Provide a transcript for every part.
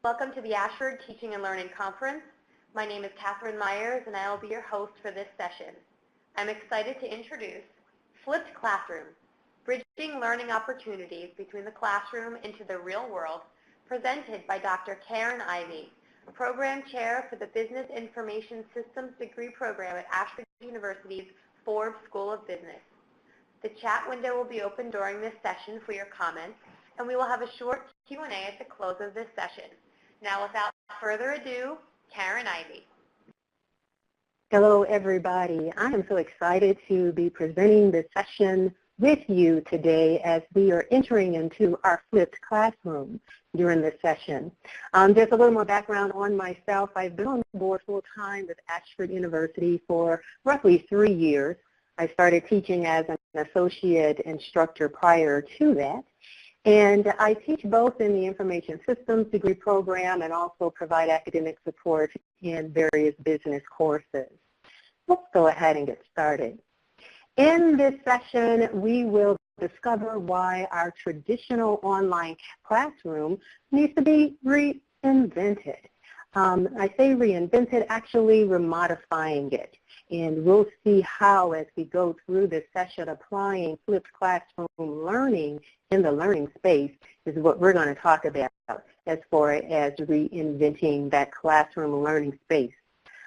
Welcome to the Ashford Teaching and Learning Conference. My name is Catherine Myers, and I will be your host for this session. I'm excited to introduce Flipped Classroom, Bridging Learning Opportunities Between the Classroom into the Real World, presented by Dr. Karen Ivey, Program Chair for the Business Information Systems Degree Program at Ashford University's Forbes School of Business. The chat window will be open during this session for your comments, and we will have a short Q&A at the close of this session. Now, without further ado, Karen Ivey. Hello, everybody. I am so excited to be presenting this session with you today as we are entering into our flipped classroom during this session. Just a little more background on myself. I've been on the board full-time with Ashford University for roughly 3 years. I started teaching as an associate instructor prior to that. And I teach both in the Information Systems degree program and also provide academic support in various business courses. Let's go ahead and get started. In this session, we will discover why our traditional online classroom needs to be reinvented. I say reinvented, actually remodifying it. And we'll see how, as we go through this session, applying flipped classroom learning in the learning space is what we're going to talk about as far as reinventing that classroom learning space.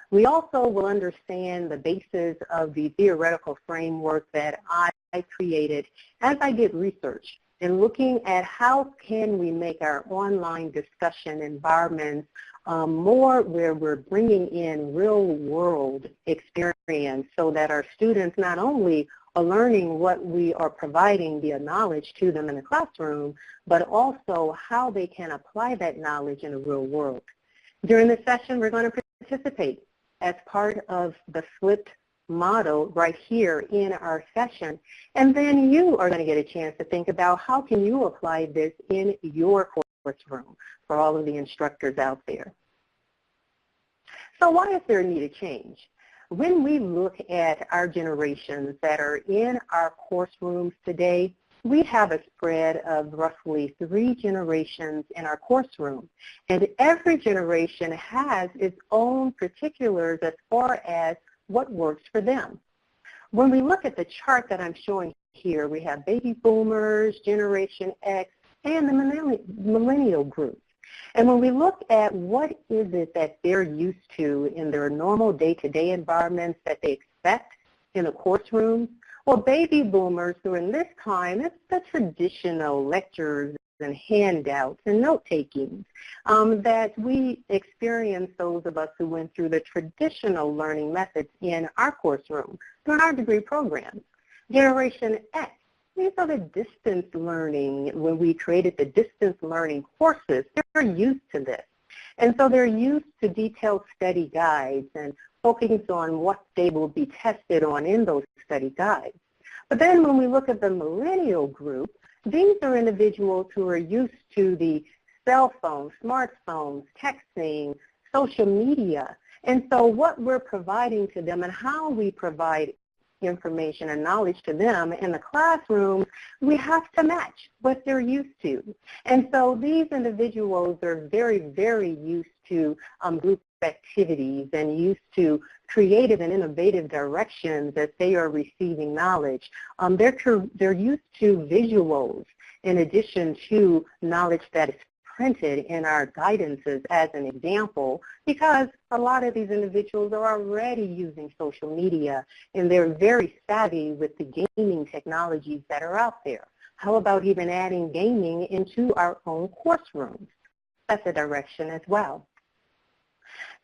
We also will understand the basis of the theoretical framework that I created as I did research and looking at how can we make our online discussion environments more where we're bringing in real-world experience so that our students not only are learning what we are providing via knowledge to them in the classroom, but also how they can apply that knowledge in the real world. During this session, we're going to participate as part of the flipped model right here in our session. And then you are going to get a chance to think about how can you apply this in your room for all of the instructors out there. So why is there a need to change? When we look at our generations that are in our course rooms today, we have a spread of roughly 3 generations in our course room. And every generation has its own particulars as far as what works for them. When we look at the chart that I'm showing here, we have baby boomers, Generation X, and the millennial group. And when we look at what is it that they're used to in their normal day-to-day environments that they expect in the course room, well, baby boomers during this time, it's the traditional lectures and handouts and note-taking that we experience, those of us who went through the traditional learning methods in our course room during our degree programs. Generation X, these are the distance learning. When we created the distance learning courses, they're used to this. And so they're used to detailed study guides and focusing on what they will be tested on in those study guides. But then when we look at the millennial group, these are individuals who are used to the cell phones, smartphones, texting, social media. And so what we're providing to them and how we provide information and knowledge to them in the classroom, we have to match what they're used to. And so these individuals are very, very used to group activities and used to creative and innovative directions as they are receiving knowledge. They're used to visuals in addition to knowledge that is printed in our guidances as an example, because a lot of these individuals are already using social media and they're very savvy with the gaming technologies that are out there. How about even adding gaming into our own course rooms? That's a direction as well.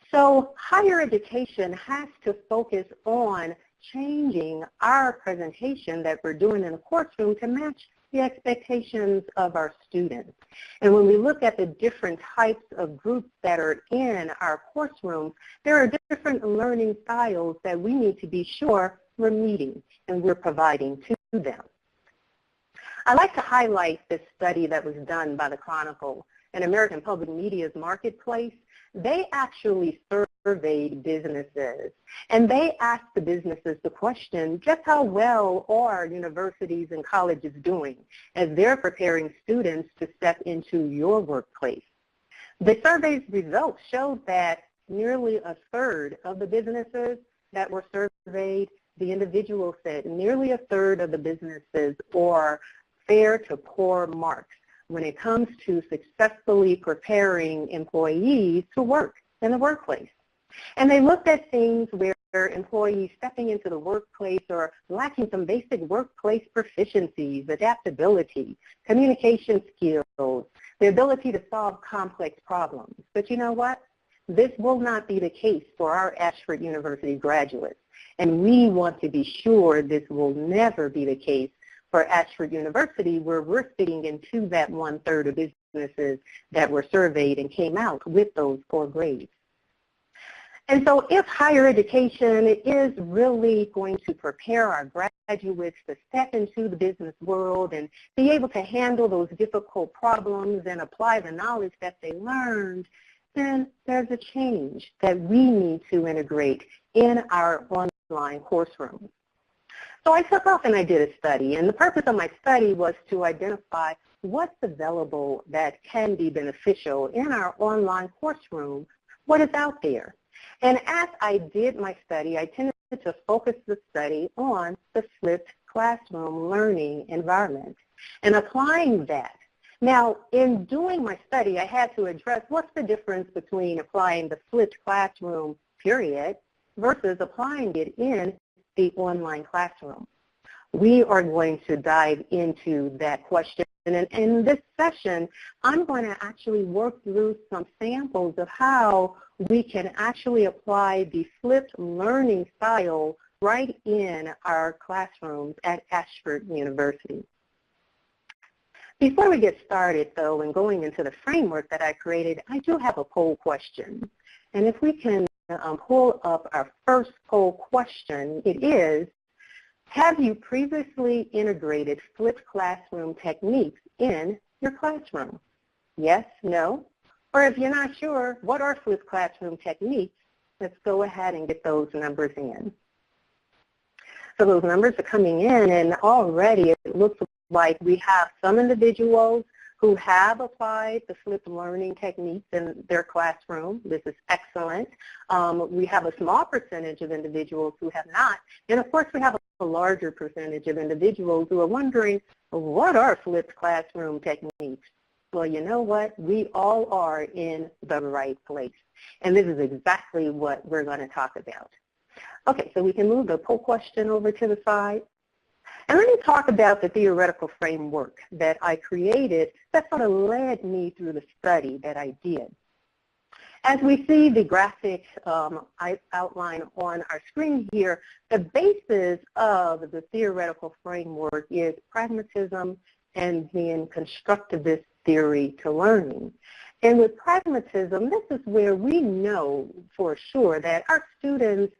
So higher education has to focus on changing our presentation that we're doing in the course room to match the expectations of our students. And when we look at the different types of groups that are in our course rooms, there are different learning styles that we need to be sure we're meeting and we're providing to them. I'd like to highlight this study that was done by the Chronicle and American Public Media's Marketplace. They actually surveyed businesses, and they asked the businesses the question, just how well are universities and colleges doing as they're preparing students to step into your workplace? The survey's results showed that nearly a third of the businesses that were surveyed, the individuals said nearly a third of the businesses are fair to poor marks when it comes to successfully preparing employees to work in the workplace. And they looked at things where employees stepping into the workplace are lacking some basic workplace proficiencies, adaptability, communication skills, the ability to solve complex problems. But you know what? This will not be the case for our Ashford University graduates. And we want to be sure this will never be the case for Ashford University, where we're fitting into that one-third of businesses that were surveyed and came out with those poor grades. And so if higher education is really going to prepare our graduates to step into the business world and be able to handle those difficult problems and apply the knowledge that they learned, then there's a change that we need to integrate in our online course rooms. So I took off and I did a study, and the purpose of my study was to identify what's available that can be beneficial in our online course room, what is out there. And as I did my study, I tended to focus the study on the flipped classroom learning environment and applying that. Now, in doing my study, I had to address what's the difference between applying the flipped classroom period versus applying it in the online classroom. We are going to dive into that question. And in this session, I'm going to actually work through some samples of how we can actually apply the flipped learning style right in our classrooms at Ashford University. Before we get started, though, and going into the framework that I created, I do have a poll question. And if we can pull up our first poll question, it is, have you previously integrated flipped classroom techniques in your classroom? Yes, no? Or if you're not sure, what are flipped classroom techniques? Let's go ahead and get those numbers in. So those numbers are coming in, and already it looks like we have some individuals who have applied the flipped learning techniques in their classroom. This is excellent. We have a small percentage of individuals who have not. And of course, we have a larger percentage of individuals who are wondering, what are flipped classroom techniques? Well, you know what? We all are in the right place. And this is exactly what we're going to talk about. Okay, so we can move the poll question over to the side. And let me talk about the theoretical framework that I created that sort of led me through the study that I did. As we see the graphic outline on our screen here, the basis of the theoretical framework is pragmatism and then constructivist theory to learning. And with pragmatism, this is where we know for sure that our students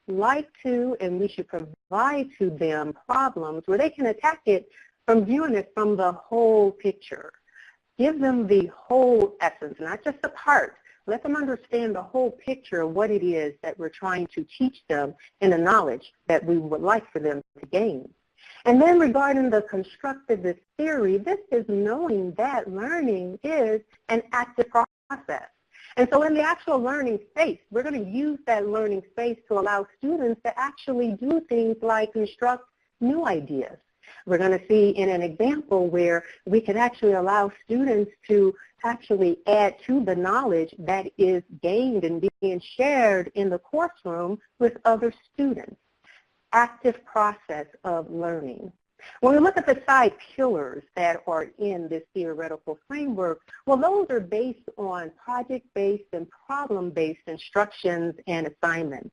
like to, and we should provide to them problems where they can attack it from viewing it from the whole picture. Give them the whole essence, not just a part. Let them understand the whole picture of what it is that we're trying to teach them and the knowledge that we would like for them to gain. And then regarding the constructivist theory, this is knowing that learning is an active process. And so in the actual learning space, we're going to use that learning space to allow students to actually do things like construct new ideas. We're going to see in an example where we can actually allow students to actually add to the knowledge that is gained and being shared in the course room with other students. Active process of learning. When we look at the side pillars that are in this theoretical framework, well, those are based on project-based and problem-based instructions and assignments.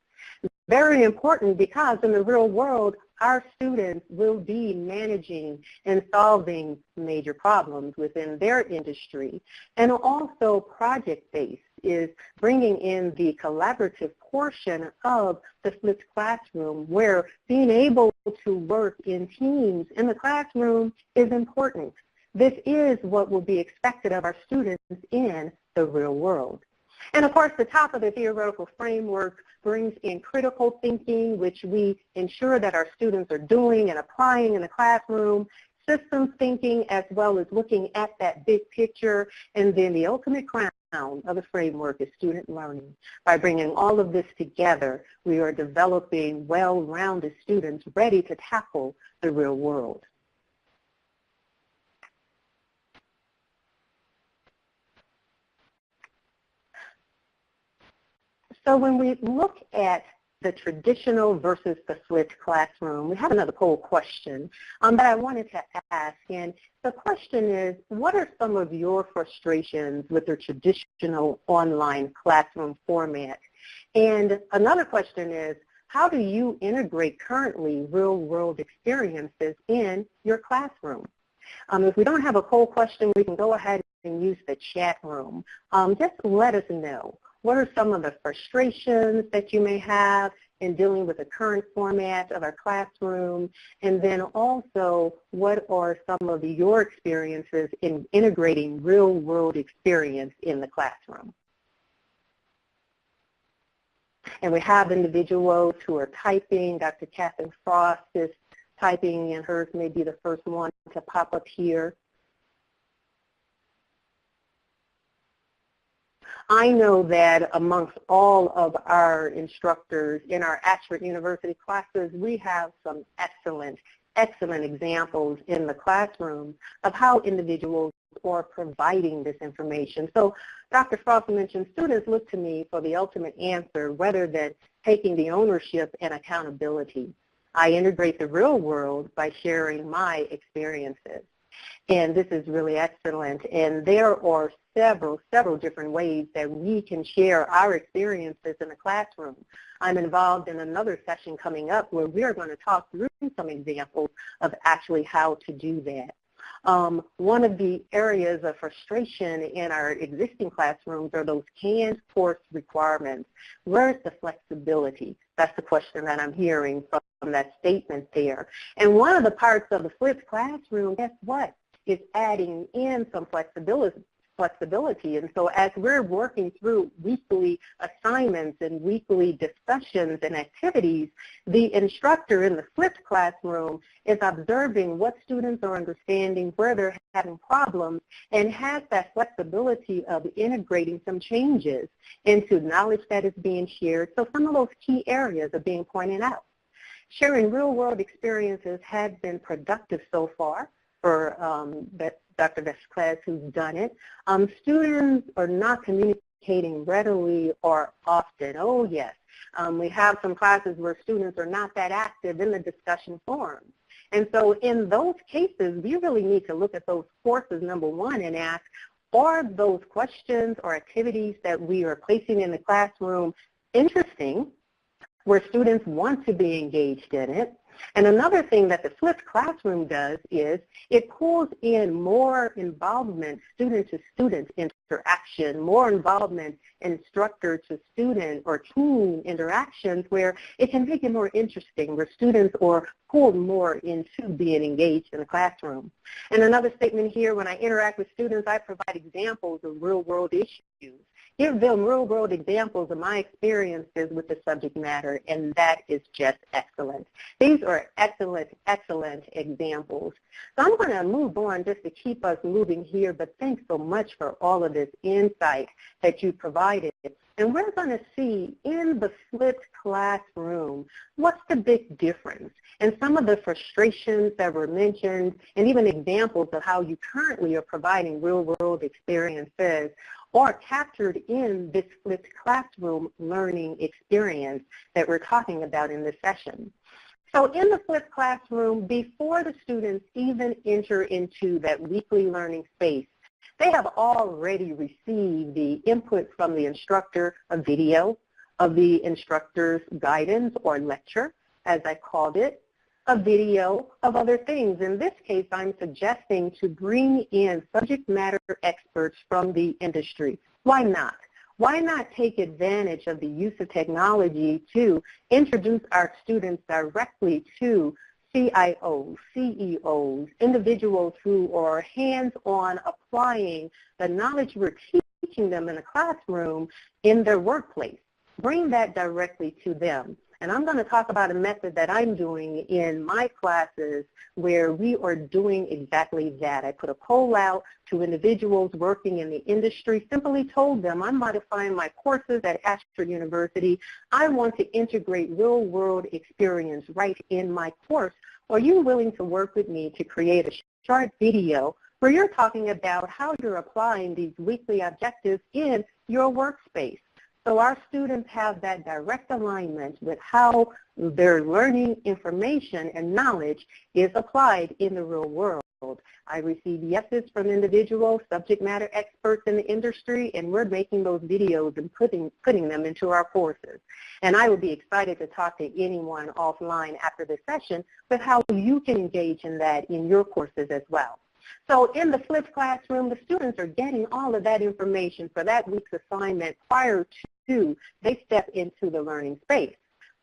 Very important because in the real world, our students will be managing and solving major problems within their industry. And also project-based is bringing in the collaborative portion of the flipped classroom where being able to work in teams in the classroom is important. This is what will be expected of our students in the real world. And of course, the top of the theoretical framework brings in critical thinking, which we ensure that our students are doing and applying in the classroom, systems thinking, as well as looking at that big picture, and then the ultimate crown, of the framework is student learning. By bringing all of this together, we are developing well-rounded students ready to tackle the real world. So when we look at the traditional versus the flipped classroom, we have another poll question that I wanted to ask. And the question is, what are some of your frustrations with the traditional online classroom format? And another question is, how do you integrate currently real-world experiences in your classroom? If we don't have a poll question, we can go ahead and use the chat room. Just let us know. What are some of the frustrations that you may have in dealing with the current format of our classroom? And then also, what are some of your experiences in integrating real-world experience in the classroom? And we have individuals who are typing. Dr. Catherine Frost is typing, and hers may be the first one to pop up here. I know that amongst all of our instructors in our Ashford University classes, we have some excellent examples in the classroom of how individuals are providing this information. So Dr. Frost mentioned students look to me for the ultimate answer rather than taking the ownership and accountability. I integrate the real world by sharing my experiences. And this is really excellent. And there are several different ways that we can share our experiences in the classroom. I'm involved in another session coming up where we're going to talk through some examples of actually how to do that. One of the areas of frustration in our existing classrooms are those canned course requirements. Where's the flexibility? That's the question that I'm hearing from that statement there. And one of the parts of the flipped classroom, guess what? Is adding in some flexibility. And so as we're working through weekly assignments and weekly discussions and activities, the instructor in the flipped classroom is observing what students are understanding, where they're having problems, and has that flexibility of integrating some changes into knowledge that is being shared. So some of those key areas are being pointed out. Sharing real-world experiences has been productive so far for Dr. Vesclez, who's done it. Students are not communicating readily or often. Oh, yes. We have some classes where students are not that active in the discussion forums. And so in those cases, we really need to look at those courses, number one, and ask, are those questions or activities that we are placing in the classroom interesting, where students want to be engaged in it? And another thing that the flipped classroom does is it pulls in more involvement, student-to-student interaction, more involvement, instructor-to-student or team interactions, where it can make it more interesting, where students are pulled more into being engaged in the classroom. And another statement here, when I interact with students, I provide examples of real-world issues. Give them real-world examples of my experiences with the subject matter, and that is just excellent. These are excellent examples. So I'm going to move on just to keep us moving here, but thanks so much for all of this insight that you provided. And we're going to see in the flipped classroom, what's the big difference? And some of the frustrations that were mentioned, and even examples of how you currently are providing real-world experiences, are captured in this flipped classroom learning experience that we're talking about in this session. So in the flipped classroom, before the students even enter into that weekly learning space, they have already received the input from the instructor, a video of the instructor's guidance or lecture, as I called it, a video of other things. In this case, I'm suggesting to bring in subject matter experts from the industry. Why not? Why not take advantage of the use of technology to introduce our students directly to CIOs, CEOs, individuals who are hands-on applying the knowledge we're teaching them in the classroom in their workplace? Bring that directly to them. And I'm going to talk about a method that I'm doing in my classes where we are doing exactly that. I put a poll out to individuals working in the industry, simply told them I'm modifying my courses at Ashford University. I want to integrate real-world experience right in my course. Are you willing to work with me to create a short video where you're talking about how you're applying these weekly objectives in your workspace? So our students have that direct alignment with how their learning information and knowledge is applied in the real world. I receive yeses from individual subject matter experts in the industry, and we're making those videos and putting them into our courses. And I would be excited to talk to anyone offline after this session with how you can engage in that in your courses as well. So in the flipped classroom, the students are getting all of that information for that week's assignment prior to they step into the learning space.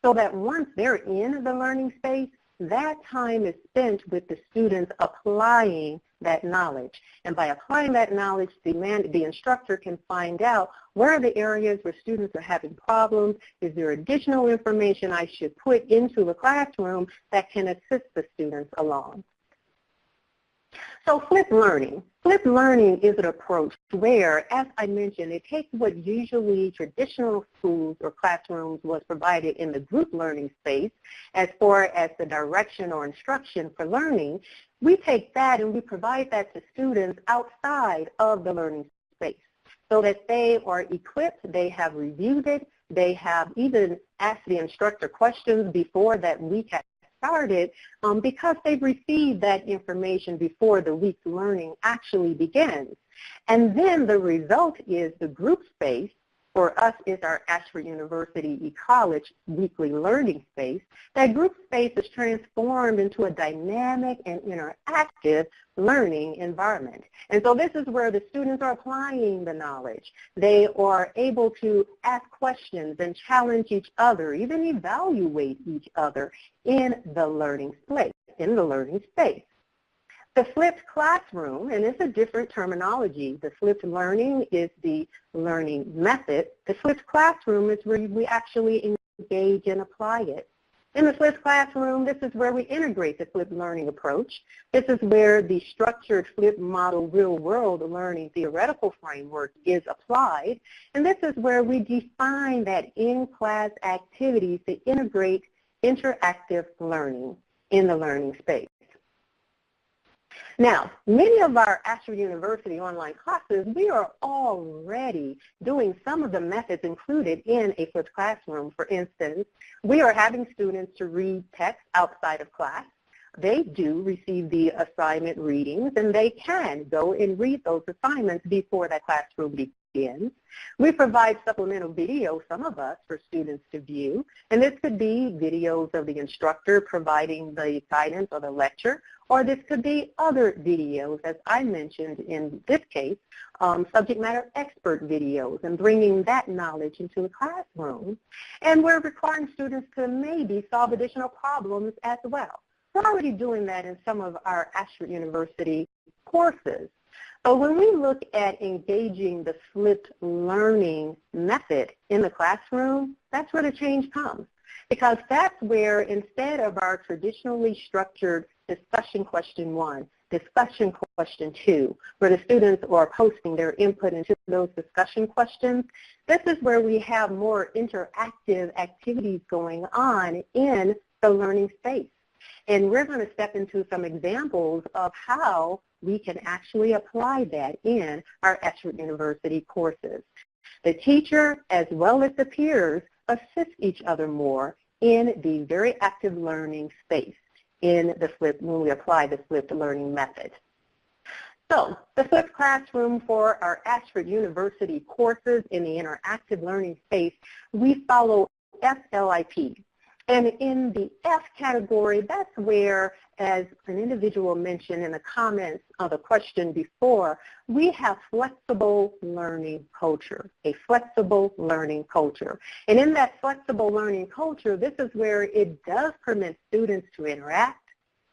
So that once they're in the learning space, that time is spent with the students applying that knowledge. And by applying that knowledge, the instructor can find out where are the areas where students are having problems. Is there additional information I should put into the classroom that can assist the students along? So flipped learning. Flipped learning is an approach where, as I mentioned, it takes what usually traditional schools or classrooms was provided in the group learning space as far as the direction or instruction for learning. We take that and we provide that to students outside of the learning space so that they are equipped, they have reviewed it, they have even asked the instructor questions before that week has started because they've received that information before the week's learning actually begins. And then the result is the group space, for us is our Ashford University e-college weekly learning space. That group space is transformed into a dynamic and interactive learning environment. And so this is where the students are applying the knowledge. They are able to ask questions and challenge each other, even evaluate each other in the learning space. The flipped classroom, and it's a different terminology. The flipped learning is the learning method. The flipped classroom is where we actually engage and apply it. In the flipped classroom, this is where we integrate the flipped learning approach. This is where the structured flipped model real-world learning theoretical framework is applied. And this is where we define that in-class activities to integrate interactive learning in the learning space. Now, many of our Ashford University online classes, we are already doing some of the methods included in a flipped classroom. For instance, we are having students to read text outside of class. They do receive the assignment readings, and they can go and read those assignments before that classroom begins. We provide supplemental video, some of us, for students to view, and this could be videos of the instructor providing the guidance or the lecture, or this could be other videos, as I mentioned in this case, subject matter expert videos, and bringing that knowledge into the classroom. And we're requiring students to maybe solve additional problems as well. We're already doing that in some of our Ashford University courses. But when we look at engaging the flipped learning method in the classroom, that's where the change comes. Because that's where, instead of our traditionally structured discussion question 1, discussion question 2, where the students are posting their input into those discussion questions, this is where we have more interactive activities going on in the learning space. And we're going to step into some examples of how we can actually apply that in our Ashford University courses. The teacher, as well as the peers, assist each other more in the very active learning space in the when we apply the flipped learning method. So the flipped classroom for our Ashford University courses in the interactive learning space, we follow FLIP. And in the F category, that's where, as an individual mentioned in the comments of the question before, we have flexible learning culture, a flexible learning culture. And in that flexible learning culture, this is where it does permit students to interact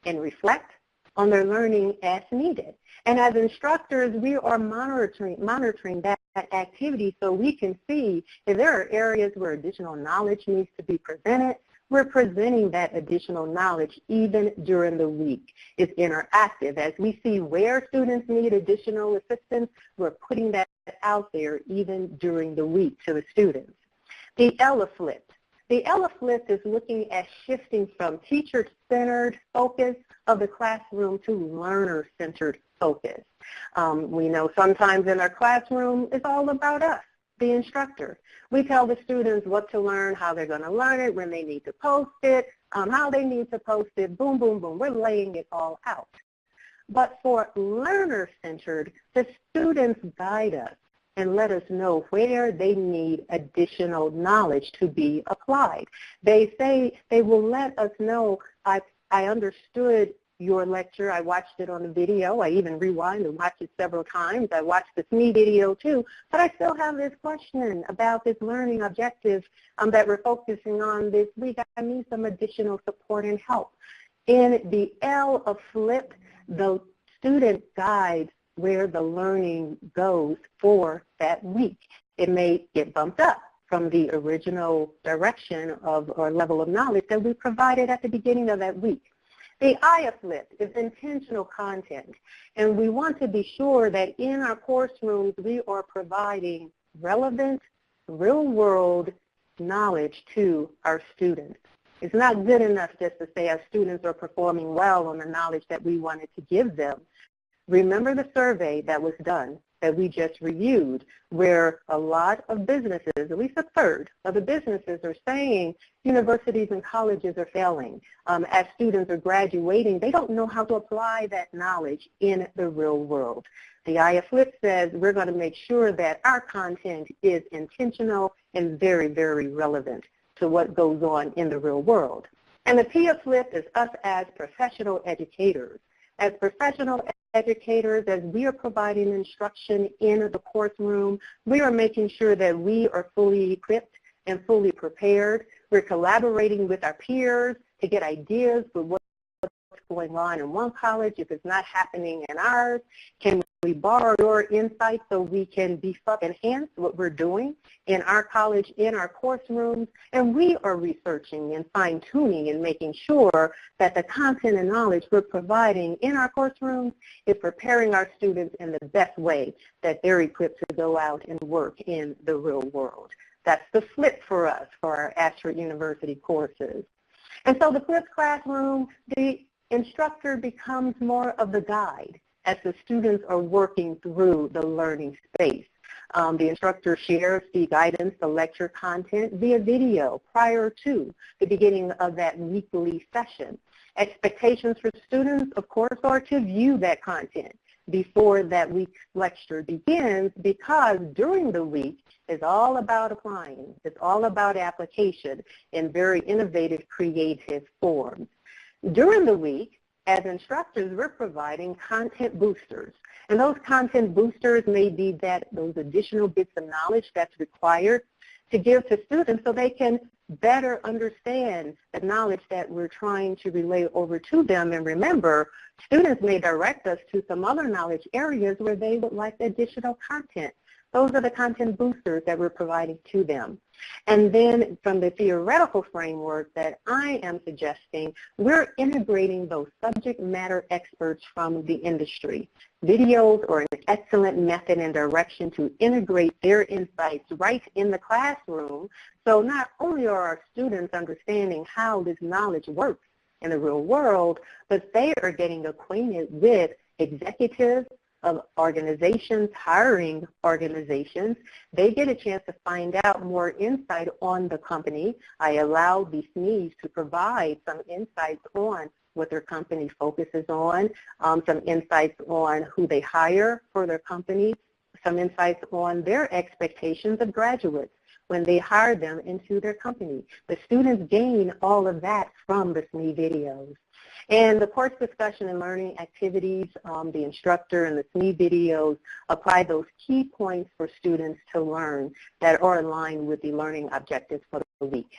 and reflect on their learning as needed. And as instructors, we are monitoring that activity so we can see if there are areas where additional knowledge needs to be presented, we're presenting that additional knowledge even during the week. It's interactive. As we see where students need additional assistance, we're putting that out there even during the week to the students. The Ella Flip. The Ella Flip is looking at shifting from teacher-centered focus of the classroom to learner-centered focus. We know sometimes in our classroom it's all about us, the instructor. We tell the students what to learn, how they're going to learn it, when they need to post it, how they need to post it, boom, boom, boom. We're laying it all out. But for learner-centered, the students guide us and let us know where they need additional knowledge to be applied. They say they will let us know, I understood your lecture, I watched it on the video, I even rewind and watched it several times, I watched the SME video too, but I still have this question about this learning objective that we're focusing on this week. I need some additional support and help. In the L of Flip, the student guides where the learning goes for that week. It may get bumped up from the original direction of or level of knowledge that we provided at the beginning of that week. The I of Flip is intentional content, and we want to be sure that in our course rooms we are providing relevant, real-world knowledge to our students. It's not good enough just to say our students are performing well on the knowledge that we wanted to give them. Remember the survey that was done that we just reviewed, where a lot of businesses, at least a third of the businesses, are saying universities and colleges are failing. As students are graduating, they don't know how to apply that knowledge in the real world. The I of Flip says we're going to make sure that our content is intentional and very, very relevant to what goes on in the real world. And the P of Flip is us as professional educators. As professional educators, as we are providing instruction in the course room, we are making sure that we are fully equipped and fully prepared. We're collaborating with our peers to get ideas for what's going on in one college if it's not happening in ours. Can we borrow your insights so we can beef up, enhance what we're doing in our college, in our course rooms? And we are researching and fine-tuning and making sure that the content and knowledge we're providing in our course rooms is preparing our students in the best way that they're equipped to go out and work in the real world. That's the flip for us for our Ashford University courses. And so the flipped classroom, the instructor becomes more of the guide as the students are working through the learning space. The instructor shares the guidance, the lecture content via video prior to the beginning of that weekly session. Expectations for students, of course, are to view that content before that week's lecture begins, because during the week is all about applying. It's all about application in very innovative, creative forms. During the week, as instructors, we're providing content boosters. And those content boosters may be those additional bits of knowledge that's required to give to students so they can better understand the knowledge that we're trying to relay over to them. And remember, students may direct us to some other knowledge areas where they would like additional content. Those are the content boosters that we're providing to them. And then from the theoretical framework that I am suggesting, we're integrating those subject matter experts from the industry. Videos are an excellent method and direction to integrate their insights right in the classroom. So not only are our students understanding how this knowledge works in the real world, but they are getting acquainted with executives of organizations, hiring organizations. They get a chance to find out more insight on the company. I allow the SMEs to provide some insights on what their company focuses on, some insights on who they hire for their company, some insights on their expectations of graduates when they hire them into their company. The students gain all of that from the SME videos. And the course discussion and learning activities, the instructor and the SME videos apply those key points for students to learn that are aligned with the learning objectives for the week.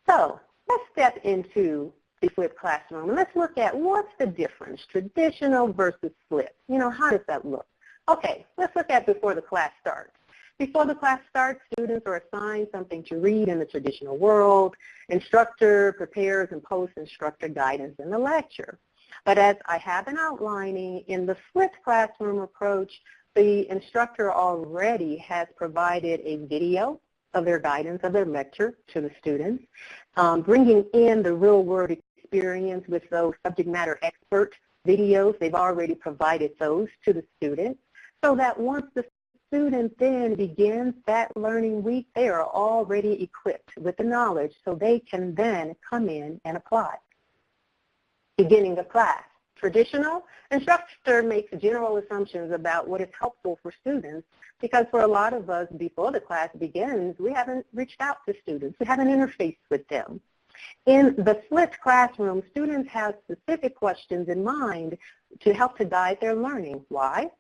So let's step into the flipped classroom and let's look at what's the difference, traditional versus flipped. You know, how does that look? Okay, let's look at before the class starts. Before the class starts, students are assigned something to read in the traditional world. Instructor prepares and posts instructor guidance in the lecture. But as I have been outlining, in the flipped classroom approach, the instructor already has provided a video of their guidance of their lecture to the students, bringing in the real-world experience with those subject matter expert videos. They've already provided those to the students so that once the student then begins that learning week, they are already equipped with the knowledge so they can then come in and apply. Beginning the class. Traditional, instructor makes general assumptions about what is helpful for students because for a lot of us, before the class begins, we haven't reached out to students. We haven't interfaced with them. In the flipped classroom, students have specific questions in mind to help to guide their learning. Why?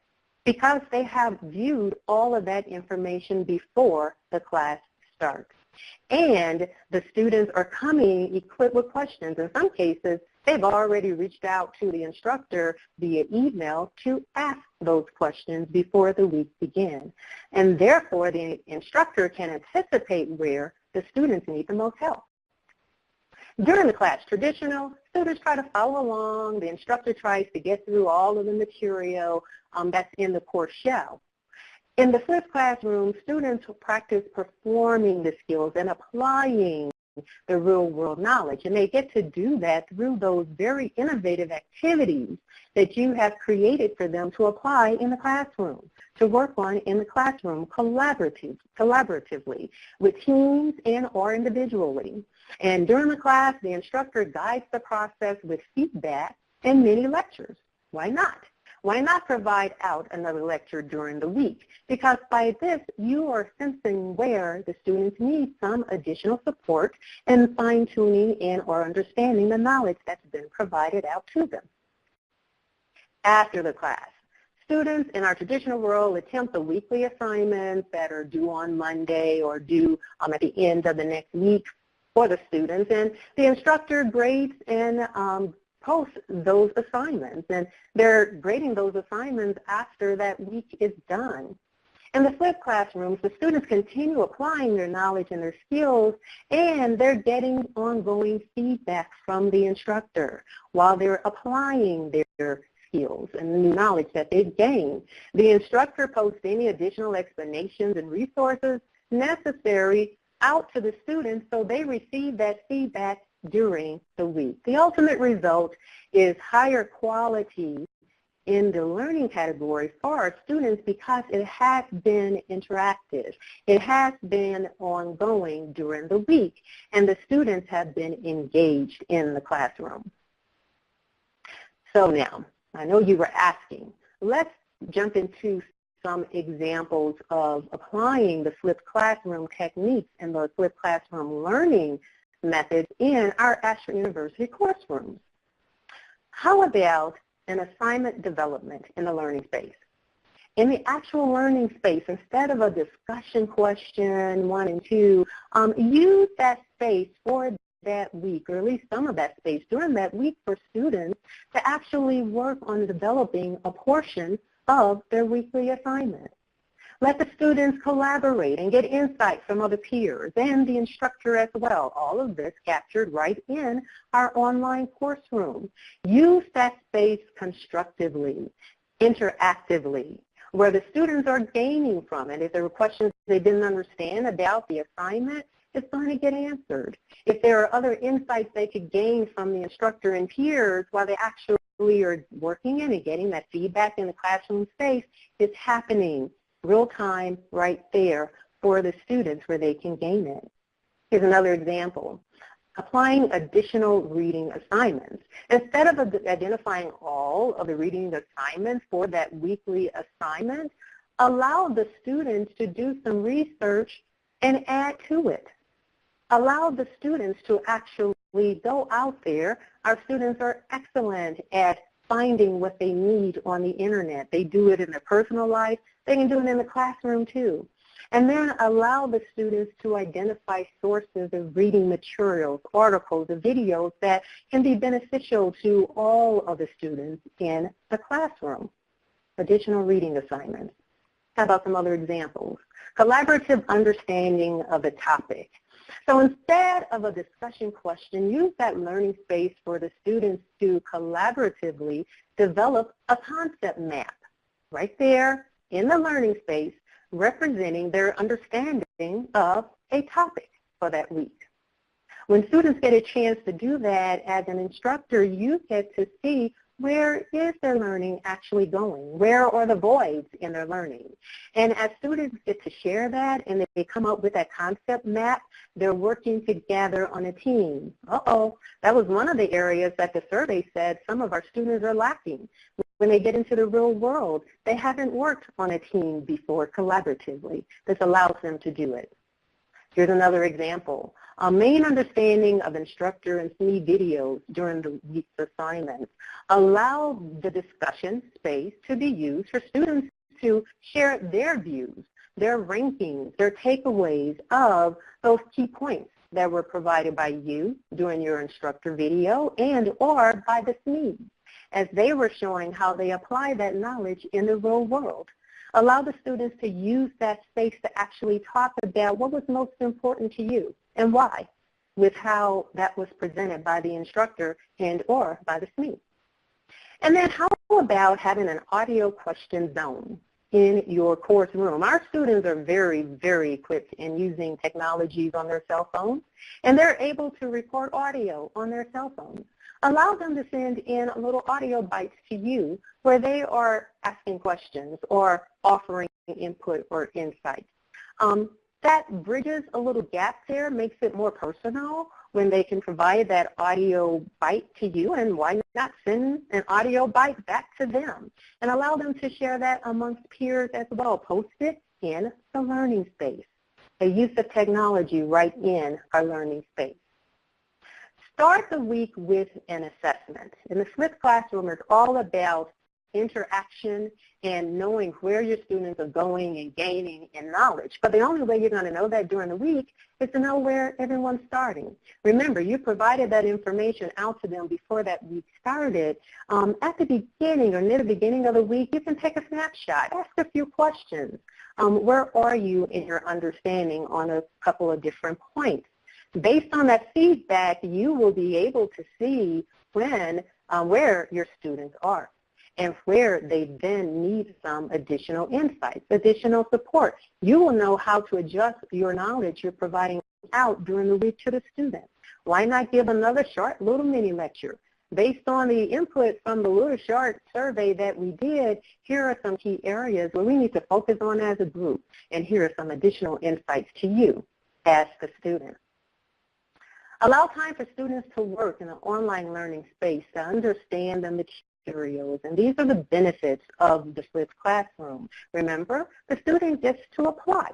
Because they have viewed all of that information before the class starts. And the students are coming equipped with questions. In some cases, they've already reached out to the instructor via email to ask those questions before the week begins. And therefore, the instructor can anticipate where the students need the most help. During the class, traditional, students try to follow along. The instructor tries to get through all of the material that's in the course shell. In the flipped classroom, students will practice performing the skills and applying the real-world knowledge, and they get to do that through those very innovative activities that you have created for them to apply in the classroom, to work on in the classroom collaboratively with teams and or individually. And during the class, the instructor guides the process with feedback and mini lectures. Why not? Why not provide out another lecture during the week? Because by this, you are sensing where the students need some additional support and fine-tuning and or understanding the knowledge that's been provided out to them. After the class, students in our traditional world attempt the weekly assignments that are due on Monday or due at the end of the next week for the students, and the instructor grades and post those assignments, and they're grading those assignments after that week is done. In the flipped classrooms, the students continue applying their knowledge and their skills, and they're getting ongoing feedback from the instructor while they're applying their skills and the new knowledge that they've gained. The instructor posts any additional explanations and resources necessary out to the students so they receive that feedback during the week. The ultimate result is higher quality in the learning category for our students because it has been interactive. It has been ongoing during the week, and the students have been engaged in the classroom. So now, I know you were asking, let's jump into some examples of applying the flipped classroom techniques and the flipped classroom learning methods in our Ashford University classrooms. How about an assignment development in the learning space? In the actual learning space, instead of a discussion question 1 and 2, use that space for that week, or at least some of that space during that week for students to actually work on developing a portion of their weekly assignment. Let the students collaborate and get insight from other peers and the instructor as well. All of this captured right in our online course room. Use that space constructively, interactively, where the students are gaining from it. If there were questions they didn't understand about the assignment, it's going to get answered. If there are other insights they could gain from the instructor and peers while they actually are working in and getting that feedback in the classroom space, it's happening real time right there for the students where they can gain it. Here's another example. Applying additional reading assignments. Instead of identifying all of the reading assignments for that weekly assignment, allow the students to do some research and add to it. Allow the students to actually go out there. Our students are excellent at finding what they need on the internet. They do it in their personal life. They can do it in the classroom too. And then allow the students to identify sources of reading materials, articles, or videos that can be beneficial to all of the students in the classroom. Additional reading assignments. How about some other examples? Collaborative understanding of a topic. So instead of a discussion question, use that learning space for the students to collaboratively develop a concept map right there in the learning space representing their understanding of a topic for that week. When students get a chance to do that as an instructor, you get to see where is their learning actually going? Where are the voids in their learning? And as students get to share that and they come up with that concept map, they're working together on a team. That was one of the areas that the survey said some of our students are lacking. When they get into the real world, they haven't worked on a team before collaboratively. This allows them to do it. Here's another example. A main understanding of instructor and SME videos during the week's assignments allow the discussion space to be used for students to share their views, their rankings, their takeaways of those key points that were provided by you during your instructor video and or by the SMEs as they were showing how they apply that knowledge in the real world. Allow the students to use that space to actually talk about what was most important to you and why, with how that was presented by the instructor and or by the SME. And then how about having an audio question zone in your course room? Our students are very, very equipped in using technologies on their cell phones, and they're able to record audio on their cell phones. Allow them to send in little audio bites to you where they are asking questions or offering input or insights. That bridges a little gap there, makes it more personal when they can provide that audio bite to you, and why not send an audio bite back to them and allow them to share that amongst peers as well. Post it in the learning space. The use of technology right in our learning space. Start the week with an assessment. And the flipped classroom is all about interaction and knowing where your students are going and gaining in knowledge. But the only way you're going to know that during the week is to know where everyone's starting. Remember, you provided that information out to them before that week started. At the beginning or near the beginning of the week, you can take a snapshot, ask a few questions. Where are you in your understanding on a couple of different points? Based on that feedback, you will be able to see where your students are and where they then need some additional insights, additional support. You will know how to adjust your knowledge you're providing out during the week to the students. Why not give another short little mini lecture? Based on the input from the little short survey that we did, here are some key areas where we need to focus on as a group, and here are some additional insights to you as the student. Allow time for students to work in an online learning space to understand the materials, and these are the benefits of the flipped classroom. Remember, the student gets to apply.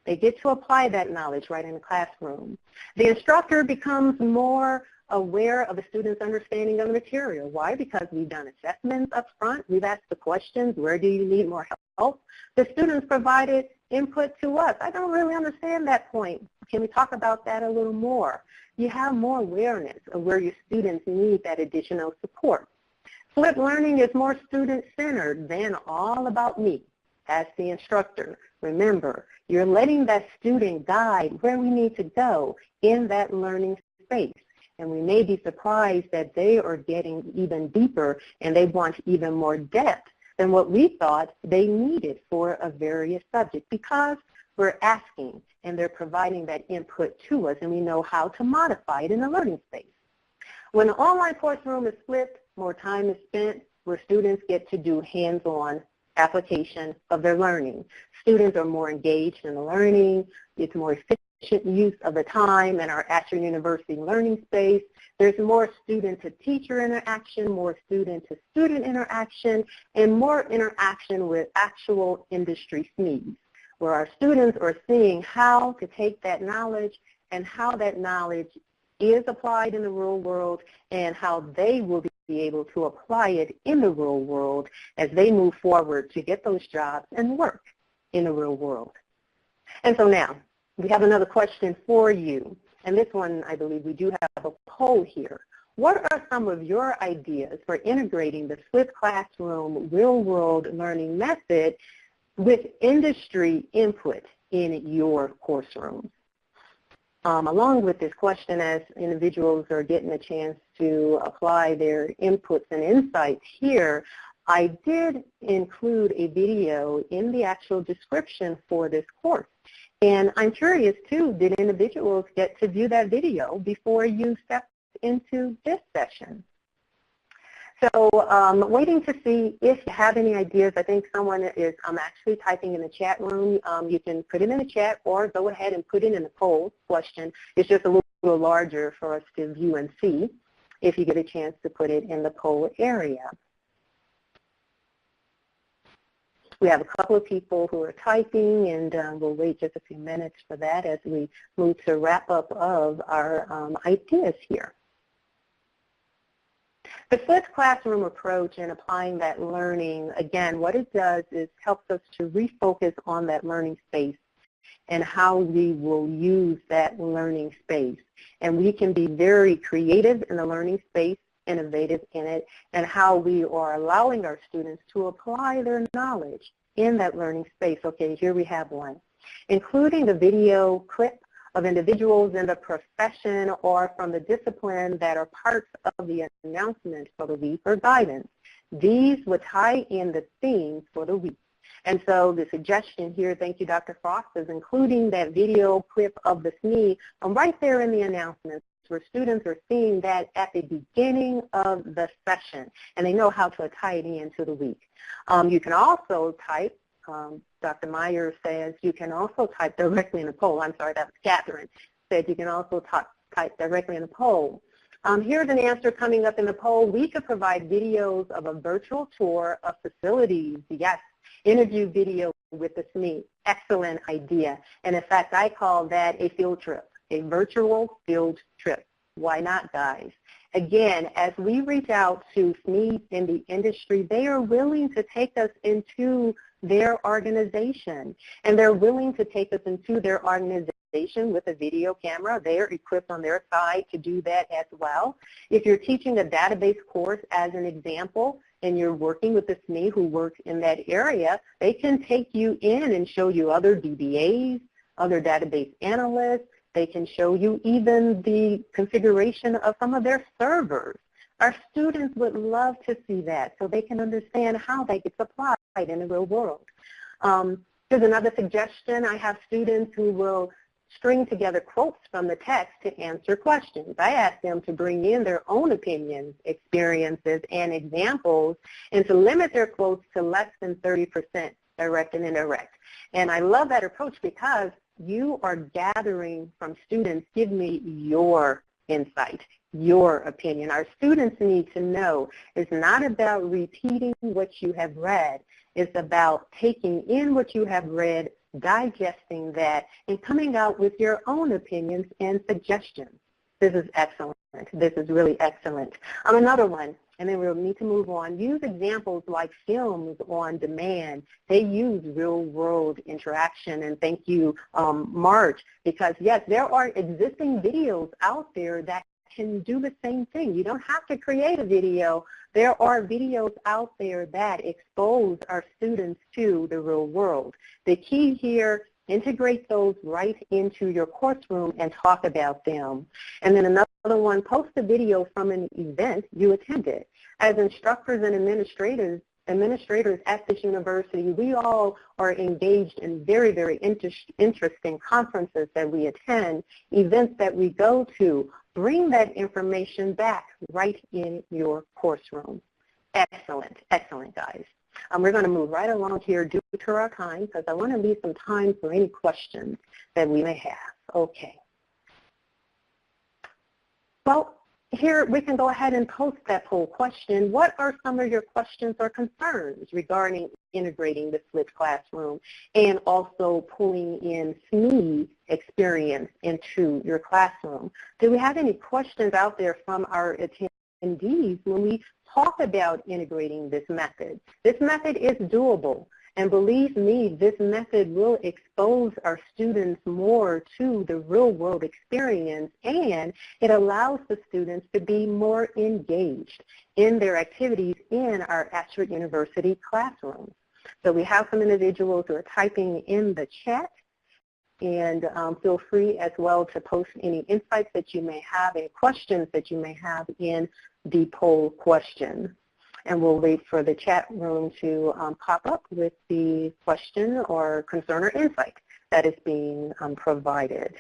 They get to apply that knowledge right in the classroom. The instructor becomes more aware of the student's understanding of the material. Why? Because we've done assessments up front. We've asked the questions, where do you need more help? The students provided input to us. I don't really understand that point. Can we talk about that a little more? You have more awareness of where your students need that additional support. Flipped learning is more student-centered than all about me as the instructor. Remember, you're letting that student guide where we need to go in that learning space. And we may be surprised that they are getting even deeper and they want even more depth than what we thought they needed for a various subject, because we're asking and they're providing that input to us and we know how to modify it in the learning space. When the online course room is flipped, more time is spent where students get to do hands-on application of their learning. Students are more engaged in the learning. It's more efficient use of the time in our Asher University learning space. There's more student-to-teacher interaction, more student-to-student interaction, and more interaction with actual industry SMEs, where our students are seeing how to take that knowledge and how that knowledge is applied in the real world and how they will be able to apply it in the real world as they move forward to get those jobs and work in the real world. And so now, we have another question for you. And this one, I believe we do have a poll here. What are some of your ideas for integrating the flipped classroom real-world learning method with industry input in your course room. Along with this question, as individuals are getting a chance to apply their inputs and insights here, I did include a video in the actual description for this course. And I'm curious too, did individuals get to view that video before you stepped into this session? So waiting to see if you have any ideas. I think someone is actually typing in the chat room. You can put it in the chat or go ahead and put it in the poll question. It's just a little larger for us to view and see if you get a chance to put it in the poll area. We have a couple of people who are typing, and we'll wait just a few minutes for that as we move to wrap up of our ideas here. The flipped classroom approach and applying that learning, again, what it does is helps us to refocus on that learning space and how we will use that learning space. And we can be very creative in the learning space, innovative in it, and how we are allowing our students to apply their knowledge in that learning space. Okay, here we have one. Including the video clip of individuals in the profession or from the discipline that are parts of the announcement for the week or guidance. These would tie in the themes for the week. And so the suggestion here, thank you, Dr. Frost, is including that video clip of the SME right there in the announcements, where students are seeing that at the beginning of the session, and they know how to tie it into the week. You can also type, Dr. Myers says, you can also type directly in the poll. I'm sorry, that was Catherine, said you can also type directly in the poll. Here's an answer coming up in the poll. We could provide videos of a virtual tour of facilities. Yes, interview video with the SME. Excellent idea. And in fact, I call that a field trip. A virtual field trip. Why not, guys? Again, as we reach out to SMEs in the industry, they are willing to take us into their organization, and they're willing to take us into their organization with a video camera. They are equipped on their side to do that as well. If you're teaching a database course, as an example, and you're working with a SME who works in that area, they can take you in and show you other DBAs, other database analysts. They can show you even the configuration of some of their servers. Our students would love to see that so they can understand how that gets applied in the real world. Here's another suggestion. I have students who will string together quotes from the text to answer questions. I ask them to bring in their own opinions, experiences, and examples, and to limit their quotes to less than 30% direct and indirect. And I love that approach because you are gathering from students, give me your insight, your opinion. Our students need to know it's not about repeating what you have read. It's about taking in what you have read, digesting that, and coming out with your own opinions and suggestions. This is excellent. This is really excellent. Another one, and then we'll need to move on. Use examples like films on demand. They use real-world interaction, and thank you, Marge, because, yes, there are existing videos out there that can do the same thing. You don't have to create a video. There are videos out there that expose our students to the real world. The key here, integrate those right into your course room and talk about them. And then another one, post a video from an event you attended. As instructors and administrators at this university, we all are engaged in very, very interesting conferences that we attend, events that we go to. Bring that information back right in your course room. Excellent, excellent, guys. We're going to move right along here due to our time because I want to leave some time for any questions that we may have. Okay. Well, here we can go ahead and post that poll question. What are some of your questions or concerns regarding integrating the flipped classroom and also pulling in SME experience into your classroom? Do we have any questions out there from our attendees when we talk about integrating this method? This method is doable. And believe me, this method will expose our students more to the real-world experience, and it allows the students to be more engaged in their activities in our Ashford University classroom. So we have some individuals who are typing in the chat, and feel free as well to post any insights that you may have, any questions that you may have in the poll question. And we'll wait for the chat room to pop up with the question or concern or insight that is being provided.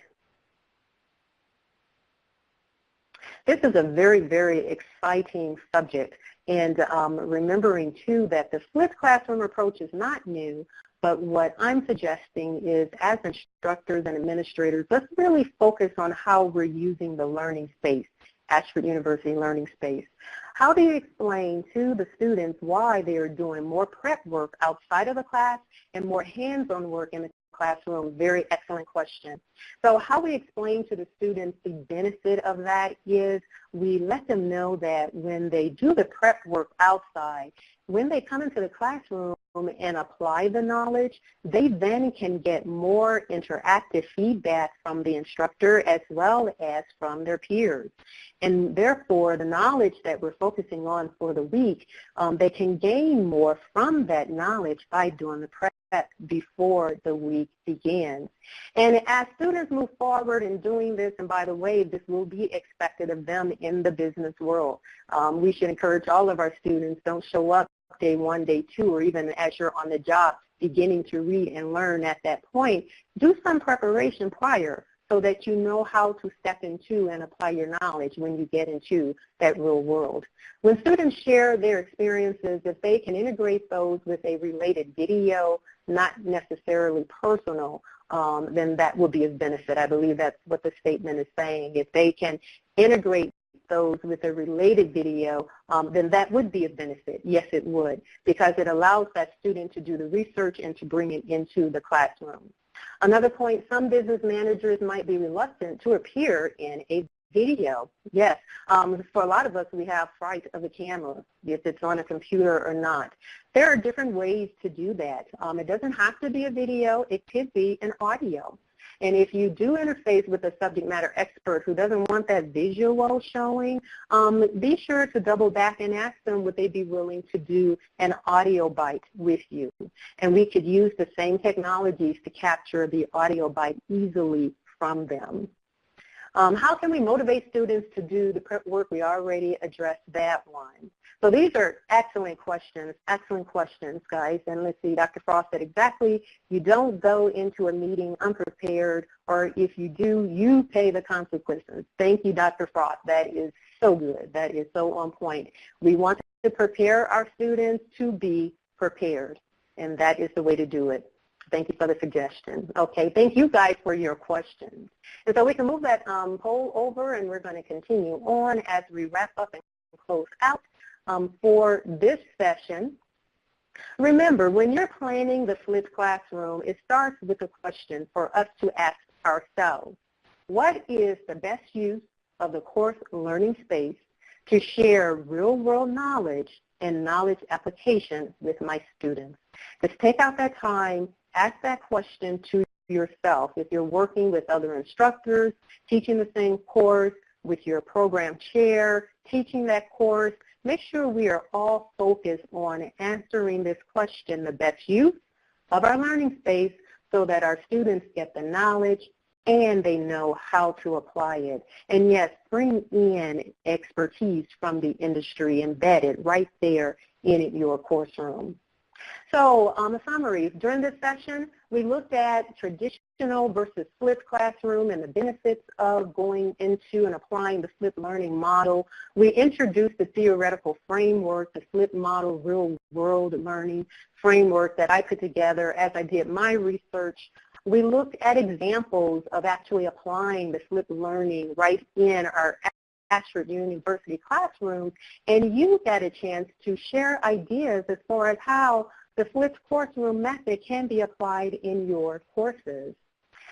This is a very, very exciting subject. And remembering, too, that the flipped classroom approach is not new, but what I'm suggesting is, as instructors and administrators, let's really focus on how we're using the learning space, Ashford University learning space. How do you explain to the students why they are doing more prep work outside of the class and more hands-on work in the classroom? Very excellent question. So how we explain to the students the benefit of that is we let them know that when they do the prep work outside, when they come into the classroom and apply the knowledge, they then can get more interactive feedback from the instructor as well as from their peers. And therefore, the knowledge that we're focusing on for the week, they can gain more from that knowledge by doing the prep before the week begins. And as students move forward in doing this, and by the way, this will be expected of them in the business world. We should encourage all of our students, don't show up day one, day two, or even as you're on the job beginning to read and learn at that point. Do some preparation prior so that you know how to step into and apply your knowledge when you get into that real world. When students share their experiences, if they can integrate those with a related video, not necessarily personal, then that will be of benefit. I believe that's what the statement is saying. If they can integrate those with a related video, then that would be of benefit. Yes, it would, because it allows that student to do the research and to bring it into the classroom. Another point, some business managers might be reluctant to appear in a video. Yes, for a lot of us, we have fright of a camera, if it's on a computer or not. There are different ways to do that. It doesn't have to be a video. It could be an audio. And if you do interface with a subject matter expert who doesn't want that visual showing, be sure to double back and ask them would they be willing to do an audio bite with you. And we could use the same technologies to capture the audio bite easily from them. How can we motivate students to do the prep work? We already addressed that one. So these are excellent questions, guys. And let's see, Dr. Frost said exactly, you don't go into a meeting unprepared, or if you do, you pay the consequences. Thank you, Dr. Frost. That is so good. That is so on point. We want to prepare our students to be prepared, and that is the way to do it. Thank you for the suggestion. Okay, thank you guys for your questions. And so we can move that poll over, and we're going to continue on as we wrap up and close out for this session. Remember, when you're planning the flipped classroom, it starts with a question for us to ask ourselves. What is the best use of the course learning space to share real-world knowledge and knowledge application with my students? Just take out that time, ask that question to yourself. If you're working with other instructors, teaching the same course, with your program chair, teaching that course, make sure we are all focused on answering this question, the best use of our learning space, so that our students get the knowledge and they know how to apply it. And yes, bring in expertise from the industry embedded right there in your course room. So a summary, during this session, we looked at traditional versus flipped classroom and the benefits of going into and applying the flipped learning model. We introduced the theoretical framework, the flipped model real world learning framework that I put together as I did my research. We looked at examples of actually applying the flipped learning right in our Ashford University classrooms, and you got a chance to share ideas as far as how the flipped course-room method can be applied in your courses.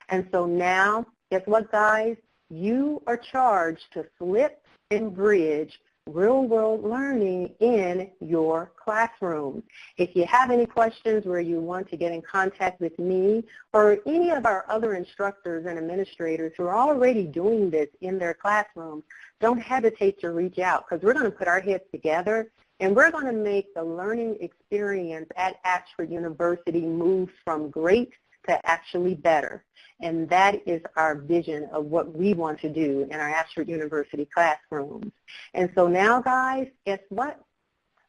And so now, guess what, guys? You are charged to flip and bridge real-world learning in your classroom. If you have any questions where you want to get in contact with me or any of our other instructors and administrators who are already doing this in their classrooms, don't hesitate to reach out, because we're going to put our heads together And we're going to make the learning experience at Ashford University move from great to actually better. And that is our vision of what we want to do in our Ashford University classrooms. And so now, guys, guess what?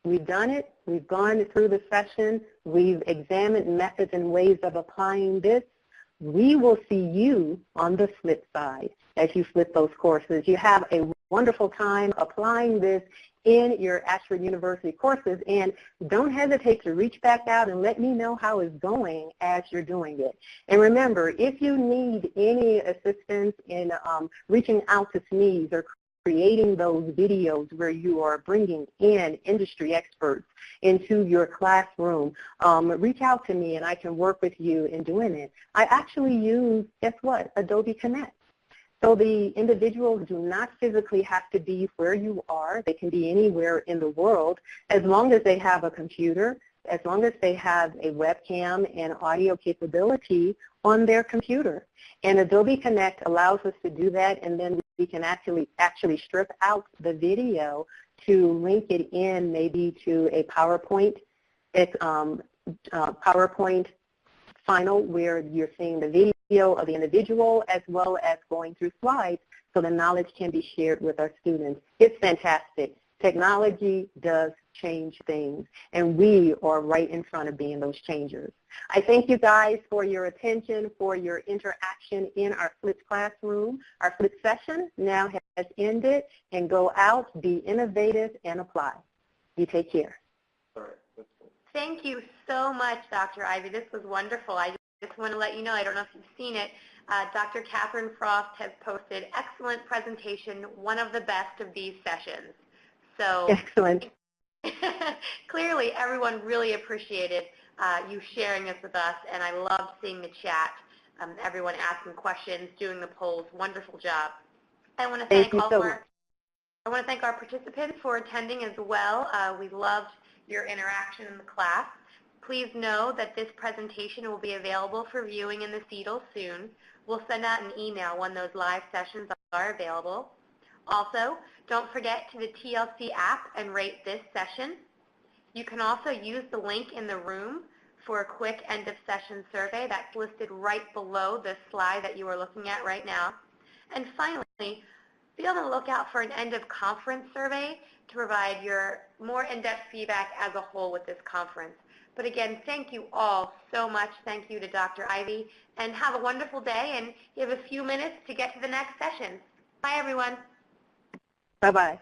We've done it. We've gone through the session. We've examined methods and ways of applying this. We will see you on the flip side as you flip those courses. You have a wonderful time applying this in your Ashford University courses, and don't hesitate to reach back out and let me know how it's going as you're doing it. And remember, if you need any assistance in reaching out to SMEs or creating those videos where you are bringing in industry experts into your classroom, reach out to me and I can work with you in doing it. I actually use, guess what, Adobe Connect. So the individuals do not physically have to be where you are. They can be anywhere in the world as long as they have a computer, as long as they have a webcam and audio capability on their computer. And Adobe Connect allows us to do that, and then we can actually strip out the video to link it in maybe to a PowerPoint final where you're seeing the video of the individual as well as going through slides so the knowledge can be shared with our students. It's fantastic. Technology does change things, and we are right in front of being those changers. I thank you guys for your attention, for your interaction in our flipped classroom. Our flipped session now has ended, and go out, be innovative, and apply. You take care. Thank you so much, Dr. Ivy. This was wonderful. I just want to let you know, I don't know if you've seen it, Dr. Catherine Frost has posted excellent presentation, one of the best of these sessions. So excellent. Clearly, everyone really appreciated you sharing this with us, and I loved seeing the chat, everyone asking questions, doing the polls. Wonderful job. I want to thank our participants for attending as well. We loved your interaction in the class. Please know that this presentation will be available for viewing in the CETL soon. We'll send out an email when those live sessions are available. Also, don't forget to the TLC app and rate this session. You can also use the link in the room for a quick end-of-session survey that's listed right below the slide that you are looking at right now. And finally, be on the lookout for an end-of-conference survey to provide your more in-depth feedback as a whole with this conference. But again, thank you all so much. Thank you to Dr. Ivy, and have a wonderful day, and you have a few minutes to get to the next session. Bye, everyone. Bye-bye.